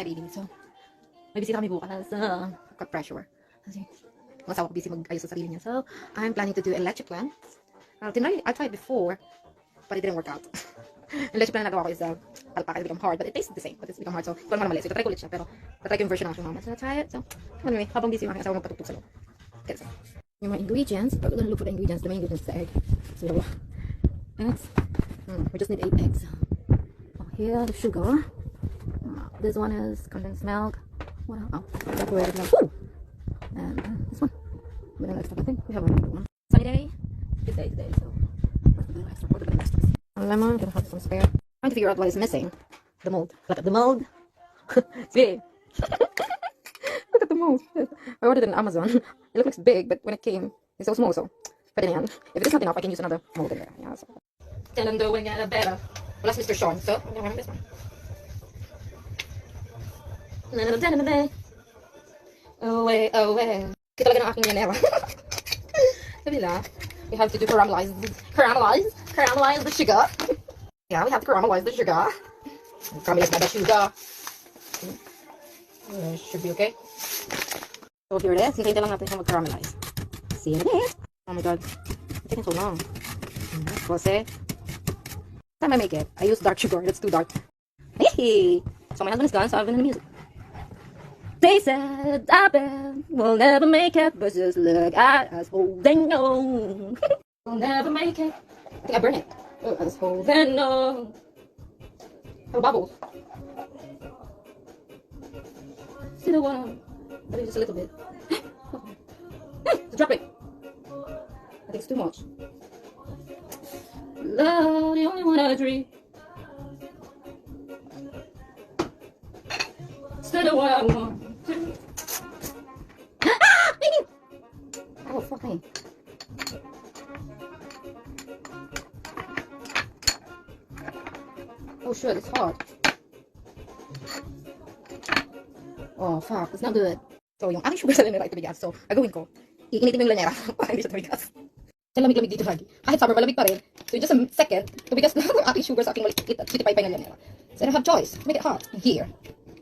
Hi baby, so may bisita kami bukas. Got pressure. Kasi ang asawa ko busy mag-ayos sa sarili niya. So I'm planning to do electric plan. I tried before, but it didn't work out. Electric plan na nagawa ko is alpaca. It become hard, but it tastes the same. But it's become hard. So ito naman mali. So try ko ulit siya, pero try ko yung version ng aking mama. So try it. So anyway, habang busy yung aking asawa magpatugtog sa loob. Okay, so yung mga ingredients, we're gonna look for the ingredients. The main ingredients is the egg. So eggs. We just need 8 eggs. Here the sugar. This one is condensed milk. What else? Oh, evaporated milk. Woo! And this one. We don't extra. I think we have one. Sunny day. Good day today. So what are the extras? A lemon. Gonna have some spare. Trying to figure out what is missing. The mold. Look at the mold. It's big. Look at the mold. I ordered it on Amazon. It looks big, but when it came, it's so small. So, but in the end, if it is not enough, I can use another mold in there. Yeah. So. Tell them doing it better. Well, that's Mr. Sean. So I'm gonna have this one. Away. Kita talaga ng aking yanera. Sabi nila, we have to do caramelize the sugar. Yeah, we have to caramelize the sugar. Caramelize na the sugar. Should be okay. So here it is. Hintayin lang natin siya mag-caramelize. See it is. Oh my god. It's taking so long. Kasi, time I make it, I use dark sugar. That's too dark. Hey! So my husband is gone, so I've been in the music. They said I bet we'll never make it, but just look at us holding on. We'll never make it. I think I burn it. Look at us holding on. Have bubbles. Still one. But just a little bit. Just drop it. I think it's too much. Love, the only one I dream. Instead of what I want. Baby! Oh, fucking. Oh, shit, it's hard. Oh, fuck, it's not good. So, yung aking sugar sa lanera ay tumigas. So, agawin ko, iinitin mo yung lanera para hindi siya tumigas. Yan lamig-lamig dito lagi. Kahit summer, malamig pa rin. So, just a second, tumigas na ang aking sugar sa aking maliit at kitipay-pay ng lanera. So, I don't have choice. Make it hot. Here.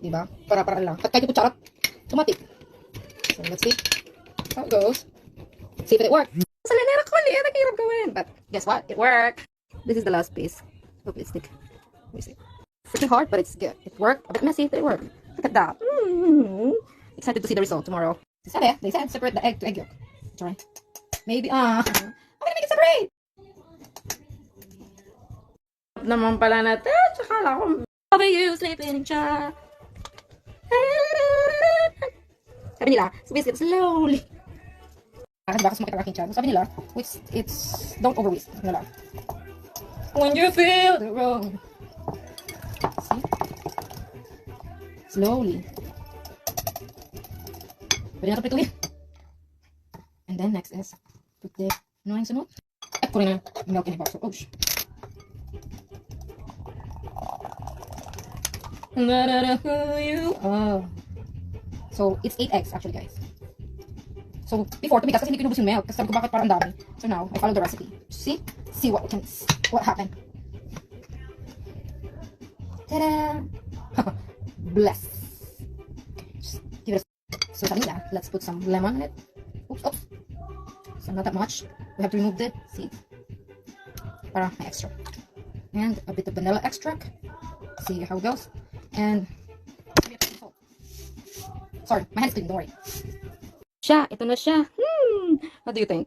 Diba? Para lang. At kahit yung kutsara, automatic. So, let's see how it goes. See if it worked. Sa lanera ko, liit. Naghihirap gawin. But, guess what? It worked. This is the last piece of lipstick. Let me see. It's freaking hard, but it's good. It worked. A bit messy, but it worked. Look at that. Excited to see the result tomorrow. They said separate the egg to egg yolk. Try. Maybe, I'm gonna make it separate. Naman pala natin. Tsaka lang ako. I'll be you sleeping in chair. Sabi nila, squeeze it slowly. Baka sumakit ang aking tiyan. Sabi nila, it's don't overweight. Sabi nila, when you feel the wrong. See? Slowly. Pwede na ito prituin. And then next is, put the, ano yung sunod? At ko rin na milk in a box. Oh, shh. Who you are. So, it's 8 eggs actually, guys. So, before, tumigas kasi hindi ko inubos yung milk. Kasi sabi ko, bakit parang dami? So now, I follow the recipe. See? See what happened. Ta-da! Bless. Just give it a... So, sabi nila, let's put some lemon in it. Oops. So, not that much. We have to remove the seeds. Para may extra. And a bit of vanilla extract. See how it goes. And sorry, my hand's clean, don't worry. Ito na siya. What do you think?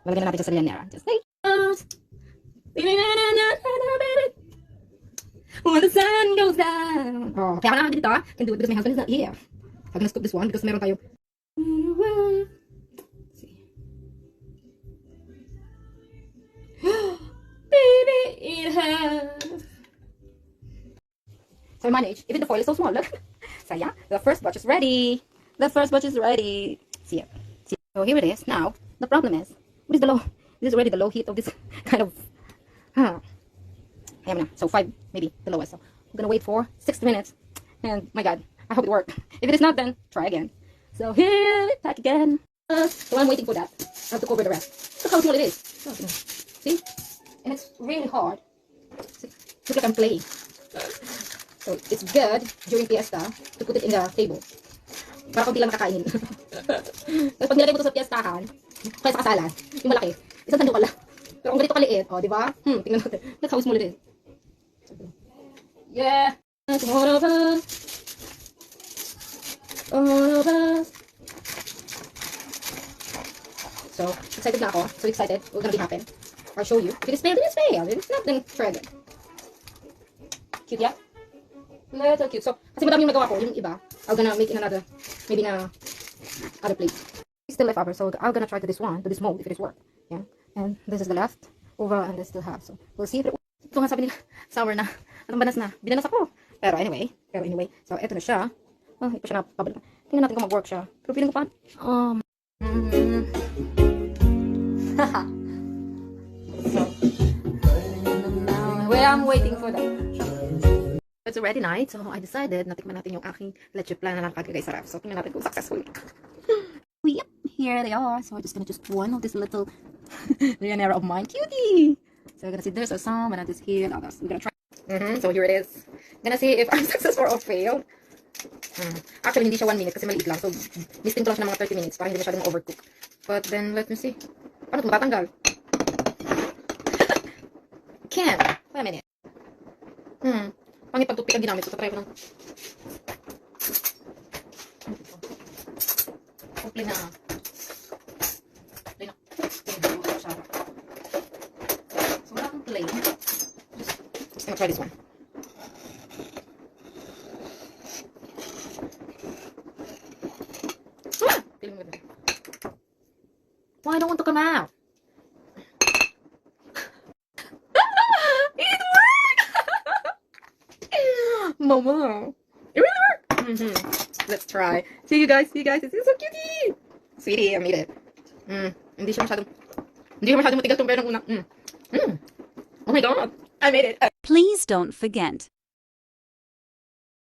Lalagyan na natin siya sa lianera. Just like when the sun goes down. Oh, kaya ka dito, can do it because my husband is not here. I'm gonna scoop this one because meron tayo. See. Baby, it has. So I manage. Even the foil is so small. Look. So yeah, the first batch is ready. See it. So here it is. Now the problem is, what is the low? This is already the low heat of this kind of. So 5 maybe the lowest. So I'm gonna wait for 60 minutes. And my God, I hope it worked. If it is not, then try again. So here it back again. So I'm waiting for that. I have to cover the rest. Look how small it is. See? And it's really hard. See? Look like I'm playing. So, it's good during fiesta to put it in the table. Para kung lang makakainin. Tapos pag nilagay mo ito sa fiestahan, kaya sa kasalan, yung malaki, isang sandok lang. Pero kung ganito kaliit, oh, di ba? Tingnan natin. Nag-house mo ulit. Yeah! All of us. All of us. So, excited na ako. So excited. What's gonna be happen? I'll show you. If it is failed, then it's failed. If it's not, then try again. Cute, yeah? Little cute. So, kasi madami yung nagawa ko. Yung iba, I'm gonna make in another, maybe na other plate. It's still left over. So, I'm gonna try to this one, to this mold, if it is work. Yeah? And this is the left over, and this still have. So, we'll see if it works. Ito nga sabi nila, sour na. Anong banas na? Binanas ako. Pero anyway. So, eto na siya. Oh, ito siya na pabalik. Tingnan natin kung mag-work siya. Pero feeling ko pa. So, well, I'm waiting for that. It's already night, so I decided na tikman natin yung aking leche plan na nakagagay sa ref. So, tingnan natin kung successful. Yep, here they are. So, I'm just gonna just one of this little Leonera of mine. Cutie! So, we're gonna see there's some, and this here, and others. We're gonna try. So, here it is. Gonna see if I'm successful or failed. Actually, hindi siya 1 minute kasi maliit lang. So, misting ko lang siya ng mga 30 minutes para hindi masyadong overcook. But then, let me see. Paano ito matatanggal? Can't. Wait a minute. Pangit pag toothpick ang ginamit ko. Try ko ng... Kumple na. Play na. So, wala akong play. Just gonna try this one. Feeling good. Why I don't want to come out? It worked! Mama, it really worked. Let's try. See you guys. It's so cutie. Sweetie, I made it. Hindi siya masyadong matigal tong pero ng una. Oh my god, I made it. Please don't forget